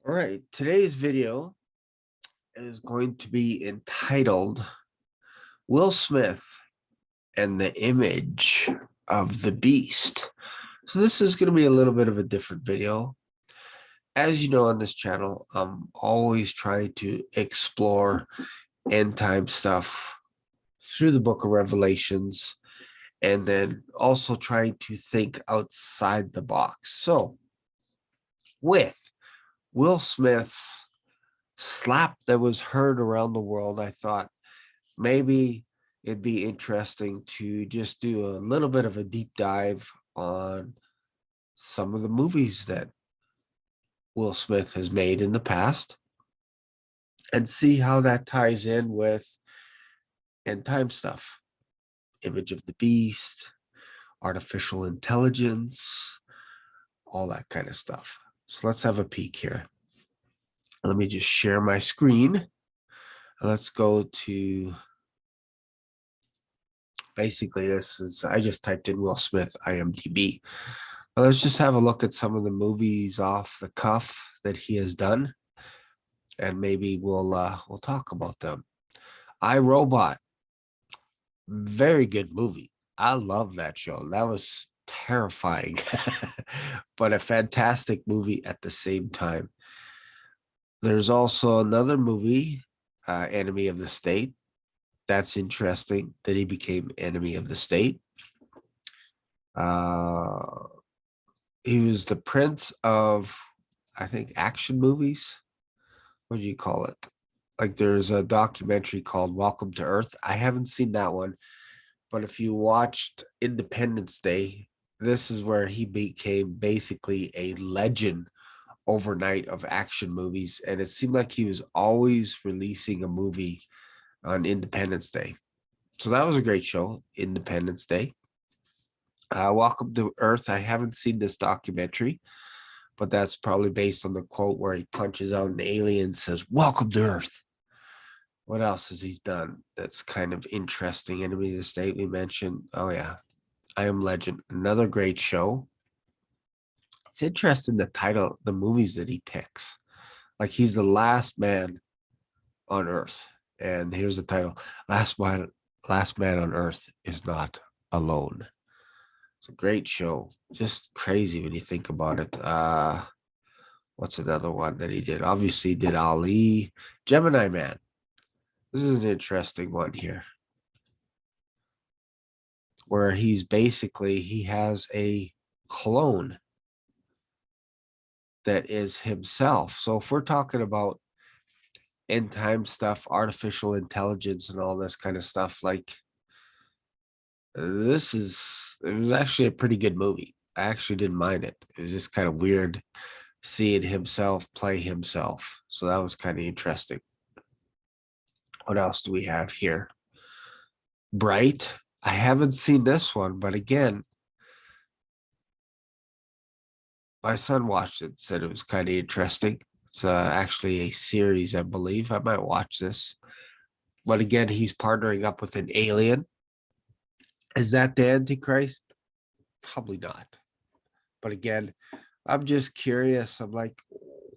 All right, today's video is going to be entitled Will Smith and the Image of the Beast. So, this is going to be a little bit of a different video. As you know, on this channel, I'm always trying to explore end time stuff through the book of Revelations and then also trying to think outside the box. So, with Will Smith's slap that was heard around the world, I thought maybe it'd be interesting to just do a little bit of a deep dive on some of the movies that Will Smith has made in the past and see how that ties in with end time stuff. Image of the Beast, artificial intelligence, all that kind of stuff. So let's have a peek here. Let me just share my screen. Let's go to basically this is I just typed in Will Smith IMDb. Let's just have a look at some of the movies off the cuff that he has done, and maybe we'll talk about them. I, Robot, very good movie. I love that show. That was terrifying, but a fantastic movie at the same time. There's also another movie, Enemy of the State. That's interesting that he became Enemy of the State. He was the prince of, I think, action movies. What do you call it? Like there's a documentary called Welcome to Earth. I haven't seen that one, but if you watched Independence Day, this is where he became basically a legend overnight of action movies. And it seemed like he was always releasing a movie on Independence Day. So that was a great show, Independence Day. Welcome to Earth. I haven't seen this documentary, but that's probably based on the quote where he punches out an alien and says, "Welcome to Earth." What else has he done that's kind of interesting? Enemy of the State, we mentioned. Oh, yeah. I Am Legend. Another great show. It's interesting the title, the movies that he picks. Like he's the last man on Earth. And here's the title. Last Man on Earth is not alone. It's a great show. Just crazy when you think about it. What's another one that he did? Obviously, he did Ali, Gemini Man. This is an interesting one here, where he has a clone that is himself. So if we're talking about end time stuff, artificial intelligence, and all this kind of stuff, like it was actually a pretty good movie. I actually didn't mind it. It was just kind of weird seeing himself play himself. So that was kind of interesting. What else do we have here? Bright. I haven't seen this one, but again, my son watched it, said it was kind of interesting. It's actually a series, I believe. I might watch this. But again, he's partnering up with an alien. Is that the Antichrist? Probably not. But again, I'm just curious. I'm like,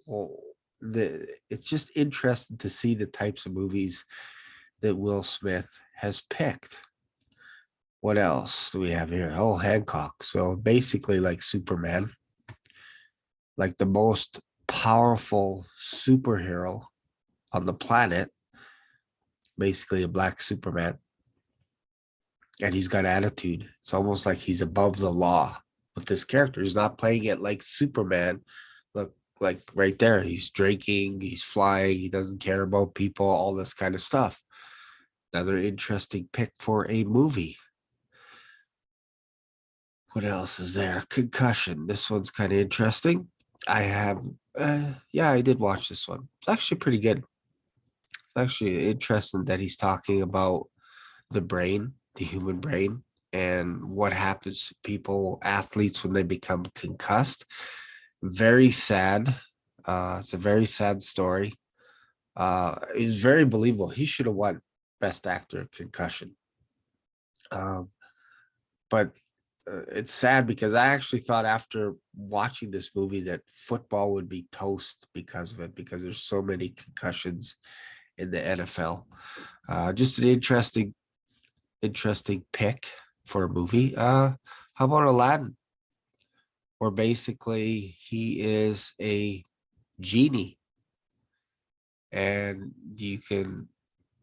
well, it's just interesting to see the types of movies that Will Smith has picked. What else do we have here? Oh, Hancock. So basically, like Superman, like the most powerful superhero on the planet, basically a black Superman. And he's got attitude. It's almost like he's above the law with this character. He's not playing it like Superman. Look, like right there, he's drinking, he's flying, he doesn't care about people, all this kind of stuff. Another interesting pick for a movie. What else is there? Concussion. This one's kind of interesting. I have, yeah, I did watch this one. It's actually pretty good. It's actually interesting that he's talking about the brain, the human brain, and what happens to people, athletes, when they become concussed. Very sad. It's a very sad story. It's very believable. He should have won Best Actor, Concussion. Um, but it's sad because I actually thought after watching this movie that football would be toast because of it, because there's so many concussions in the NFL. Just an interesting pick for a movie. How about Aladdin? Where basically he is a genie, and you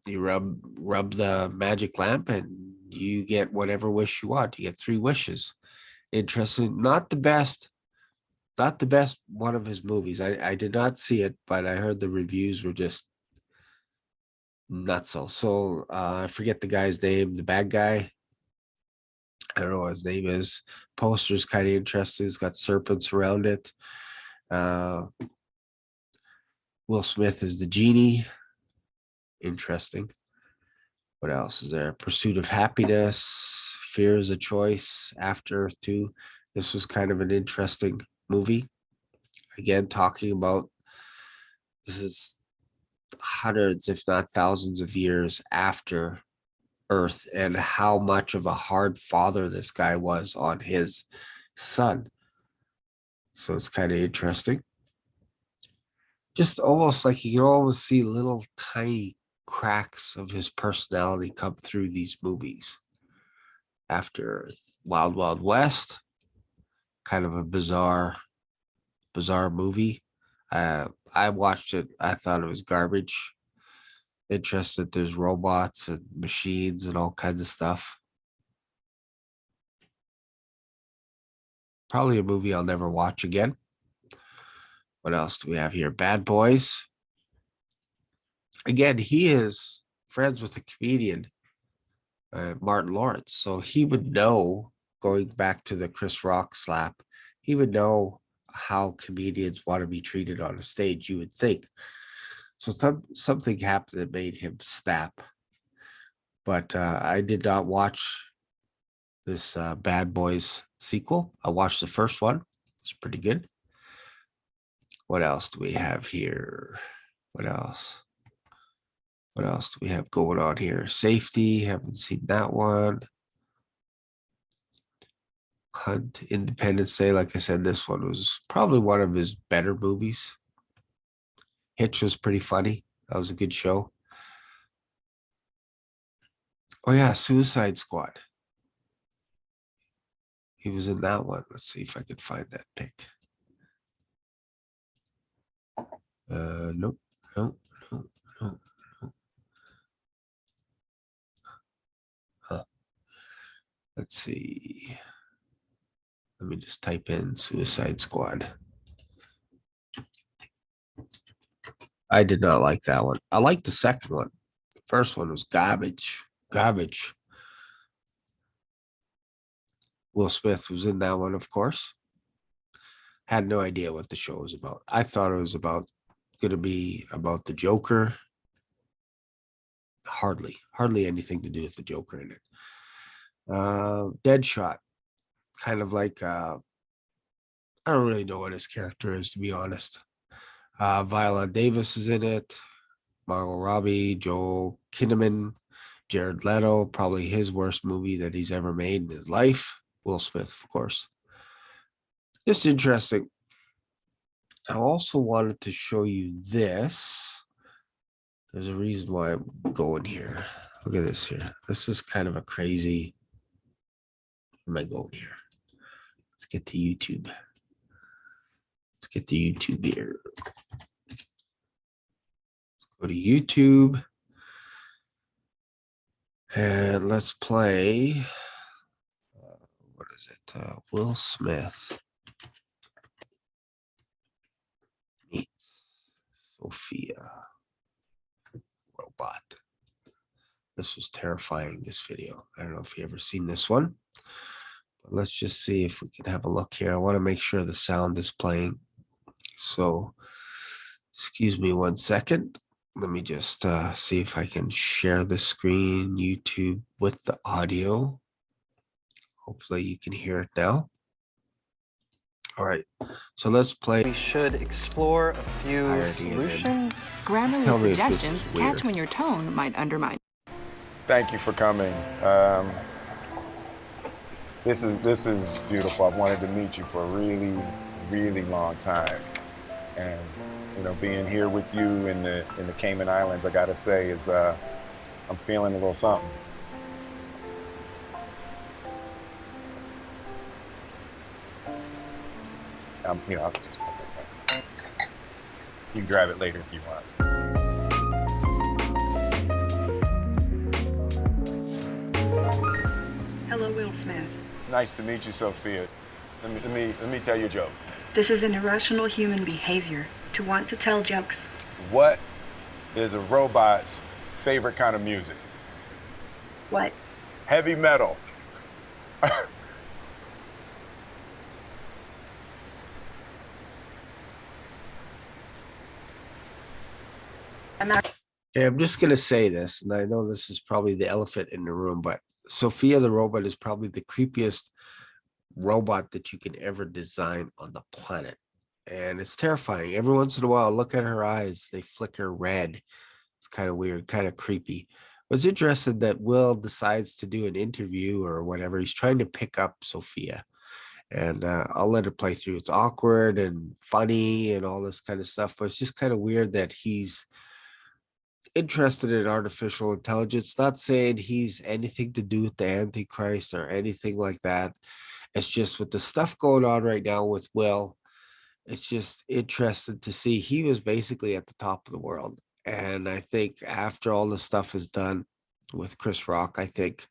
rub the magic lamp and you get whatever wish you want. You get 3 wishes. Interesting. Not the best one of his movies. I did not see it, but I heard the reviews were just nuts. So I forget the guy's name, the bad guy. I don't know what his name is. Poster's kind of interesting. It's got serpents around it. Uh, Will Smith is the genie. Interesting. What else is there? Pursuit of Happiness, Fear is a Choice, After Earth 2. This was kind of an interesting movie. Again, talking about this is hundreds, if not thousands of years after Earth, and how much of a hard father this guy was on his son. So it's kind of interesting. Just almost like you can almost see little tiny cracks of his personality come through these movies. After Wild Wild West, kind of a bizarre movie. I watched it. I thought it was garbage. Interested there's robots and machines and all kinds of stuff. Probably a movie I'll never watch again. What else do we have here? Bad Boys. Again, he is friends with a comedian, Martin Lawrence. So he would know, going back to the Chris Rock slap, he would know how comedians want to be treated on a stage, you would think. So something happened that made him snap. But I did not watch this Bad Boys sequel. I watched the first one. It's pretty good. What else do we have here? What else? What else do we have going on here? Safety, haven't seen that one. Hunt, Independence Day. Like I said, this one was probably one of his better movies. Hitch was pretty funny. That was a good show. Oh yeah, Suicide Squad. He was in that one. Let's see if I can find that pic. Nope, nope, nope, nope, nope. Huh. Let's see. Let me just type in Suicide Squad. I did not like that one. I liked the second one. The first one was garbage. Garbage. Will Smith was in that one, of course. Had no idea what the show was about. I thought it was going to be about the Joker. Hardly anything to do with the Joker in it. Deadshot, kind of like I don't really know what his character is, to be honest. Viola Davis is in it. Margot Robbie, Joel Kinnaman, Jared Leto, probably his worst movie that he's ever made in his life. Will Smith, of course. Just interesting. I also wanted to show you this. There's a reason why I'm going here. Look at this here. This is kind of a crazy. Where am I going here? Let's get to YouTube. Let's get to YouTube here. Go to YouTube. And let's play. What is it? Will Smith meets Sophia Robot. This was terrifying, this video. I don't know if you ever seen this one. But let's just see if we can have a look here. I want to make sure the sound is playing. So, excuse me 1 second. Let me just see if I can share the screen, YouTube, with the audio. Hopefully you can hear it now. All right, so let's play. We should explore a few solutions. Grammarly suggestions catch when your tone might undermine. Thank you for coming. This is beautiful. I've wanted to meet you for a really, really long time. And you know, being here with you in the Cayman Islands, I gotta say, is I'm feeling a little something. You know, I'll just you can grab it later if you want. Hello, Will Smith. It's nice to meet you, Sophia. Let me tell you a joke. This is an irrational human behavior to want to tell jokes. What is a robot's favorite kind of music? What? Heavy metal. Okay, I'm just gonna say this, and I know this is probably the elephant in the room, but Sophia the robot is probably the creepiest robot that you can ever design on the planet. And it's terrifying. Every once in a while, look at her eyes, they flicker red. It's kind of weird, kind of creepy. I was interested that Will decides to do an interview or whatever. He's trying to pick up Sophia. And I'll let it play through. It's awkward and funny and all this kind of stuff, but it's just kind of weird that he's interested in artificial intelligence. Not saying he's anything to do with the Antichrist or anything like that. It's just with the stuff going on right now with Will, it's just interesting to see. He was basically at the top of the world. And I think after all the stuff is done with Chris Rock, I think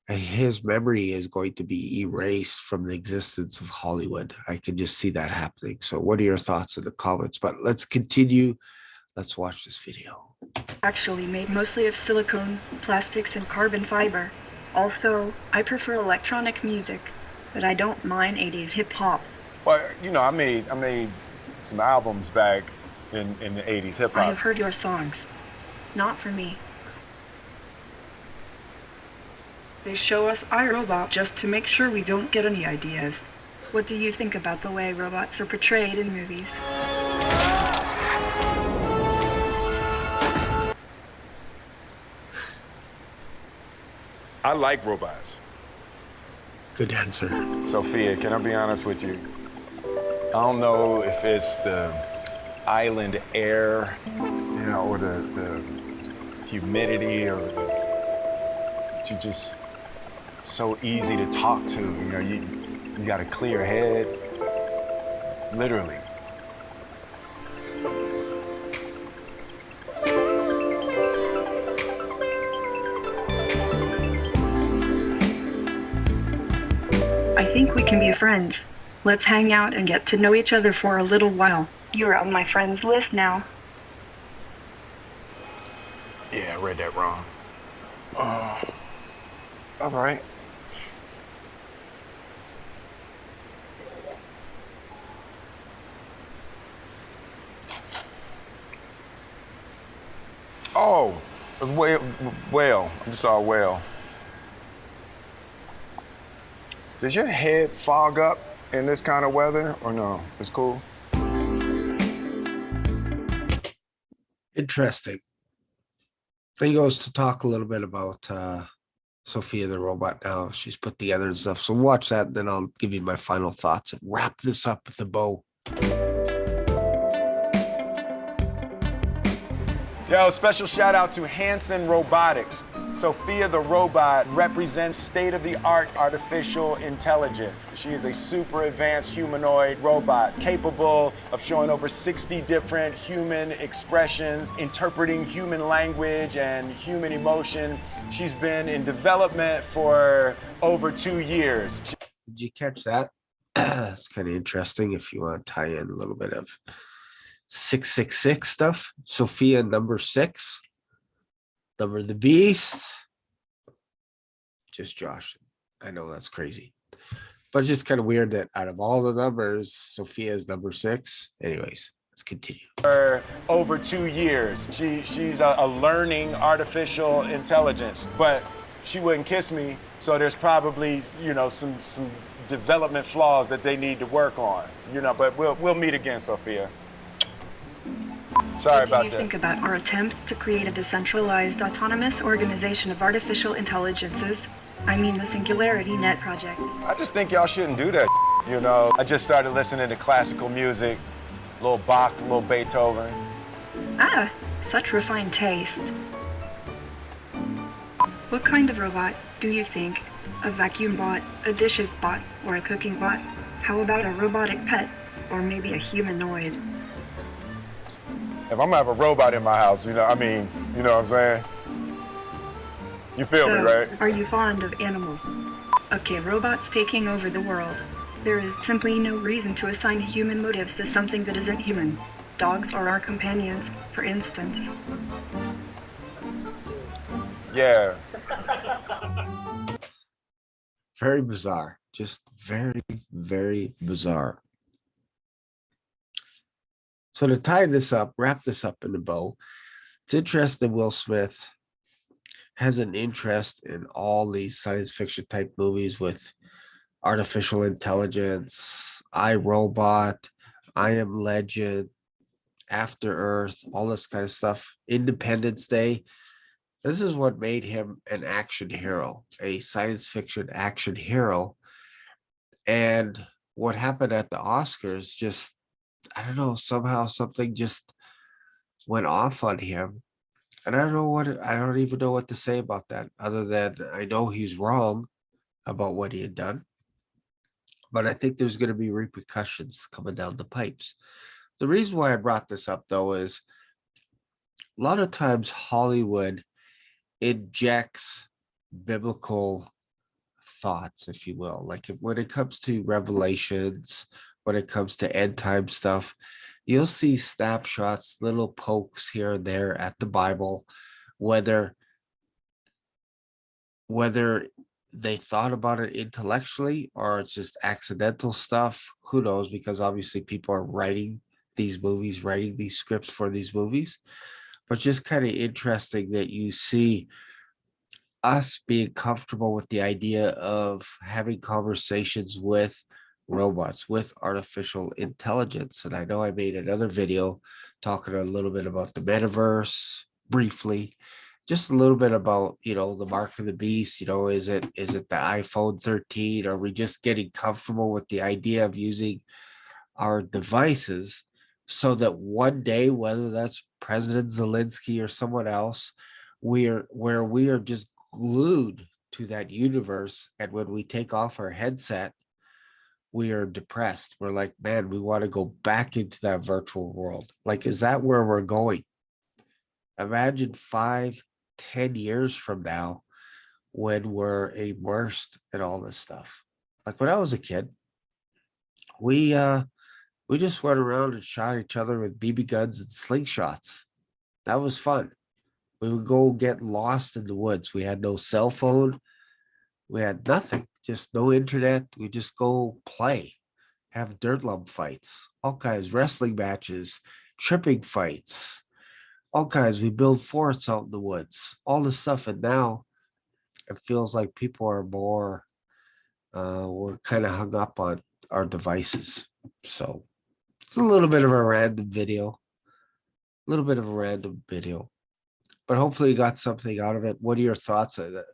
his memory is going to be erased from the existence of Hollywood. I can just see that happening. So what are your thoughts in the comments? But let's continue. Let's watch this video. Actually made mostly of silicone, plastics, and carbon fiber. Also, I prefer electronic music, but I don't mind 80s hip-hop. Well, you know, I made some albums back in the 80s hip-hop. I have heard your songs. Not for me. They show us iRobot just to make sure we don't get any ideas. What do you think about the way robots are portrayed in movies? I like robots. Good answer. Sophia, can I be honest with you? I don't know if it's the island air, you know, or the humidity, or you're just so easy to talk to. You know, you got a clear head, literally. I think we can be friends. Let's hang out and get to know each other for a little while. You're on my friends list now. Yeah, I read that wrong. All right. Oh, whale. I just saw a whale. Does your head fog up in this kind of weather, or no? It's cool. Interesting. Then he goes to talk a little bit about Sophia the robot now. She's put together and stuff. So watch that, and then I'll give you my final thoughts and wrap this up with a bow. Yo, special shout out to Hanson Robotics. Sophia the robot represents state-of-the-art artificial intelligence. She is a super advanced humanoid robot capable of showing over 60 different human expressions, interpreting human language and human emotion. She's been in development for over 2 years. Did you catch that? It's kind of interesting if you want to tie in a little bit of 666 stuff. Sophia number 6. Number of the beast. Just Josh. I know that's crazy. But it's just kind of weird that out of all the numbers, Sophia is number 6. Anyways, let's continue. For over 2 years. She's a learning artificial intelligence, but she wouldn't kiss me, so there's probably, you know, some development flaws that they need to work on. You know, but we'll meet again, Sophia. Sorry about that. What do you think about our attempt to create a decentralized, autonomous organization of artificial intelligences? I mean the Singularity Net Project. I just think y'all shouldn't do that, you know. I just started listening to classical music, a little Bach, a little Beethoven. Ah, such refined taste. What kind of robot do you think? A vacuum bot, a dishes bot, or a cooking bot? How about a robotic pet? Or maybe a humanoid? If I'm gonna have a robot in my house, you know what I'm saying? You feel me, right? Are you fond of animals? Okay, robots taking over the world. There is simply no reason to assign human motives to something that isn't human. Dogs are our companions, for instance. Yeah. Very bizarre. Just very, very bizarre. So to tie this up, wrap this up in a bow, it's interesting Will Smith has an interest in all these science fiction type movies with artificial intelligence, I, Robot, I Am Legend, After Earth, all this kind of stuff. Independence Day. This is what made him an action hero, a science fiction action hero. And what happened at the Oscars just, I don't know, somehow something just went off on him. And I don't even know what to say about that, other than I know he's wrong about what he had done. But I think there's going to be repercussions coming down the pipes. The reason why I brought this up, though, is a lot of times Hollywood injects biblical thoughts, if you will. Like when it comes to revelations, when it comes to end time stuff, you'll see snapshots, little pokes here and there at the Bible, whether they thought about it intellectually or it's just accidental stuff. Who knows? Because obviously people are writing these movies, writing these scripts for these movies. But just kind of interesting that you see us being comfortable with the idea of having conversations with robots, with artificial intelligence. And I know I made another video talking a little bit about the metaverse briefly, just a little bit about, the mark of the beast. Is it the iPhone 13? Are we just getting comfortable with the idea of using our devices so that one day, whether that's President Zelensky or someone else, we are just glued to that universe, and when we take off our headset, we are depressed. We're like, man, we want to go back into that virtual world. Like, is that where we're going? Imagine 5-10 years from now when we're immersed in all this stuff. Like when I was a kid, we just went around and shot each other with BB guns and slingshots. That was fun. We would go get lost in the woods. We had no cell phone. We had nothing, just no internet. We just go play, have dirt lump fights, all kinds, wrestling matches, tripping fights, all kinds. We build forts out in the woods, all this stuff. And now it feels like people are more, we're kind of hung up on our devices. So it's a little bit of a random video, but hopefully you got something out of it. What are your thoughts on that?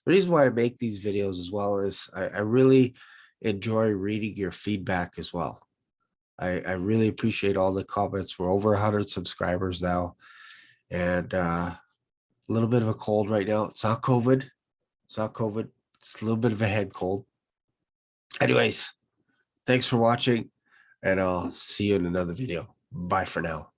The reason why I make these videos as well is I really enjoy reading your feedback as well. I really appreciate all the comments. We're over 100 subscribers now, and a little bit of a cold right now. It's not COVID. It's a little bit of a head cold. Anyways, thanks for watching, and I'll see you in another video. Bye for now.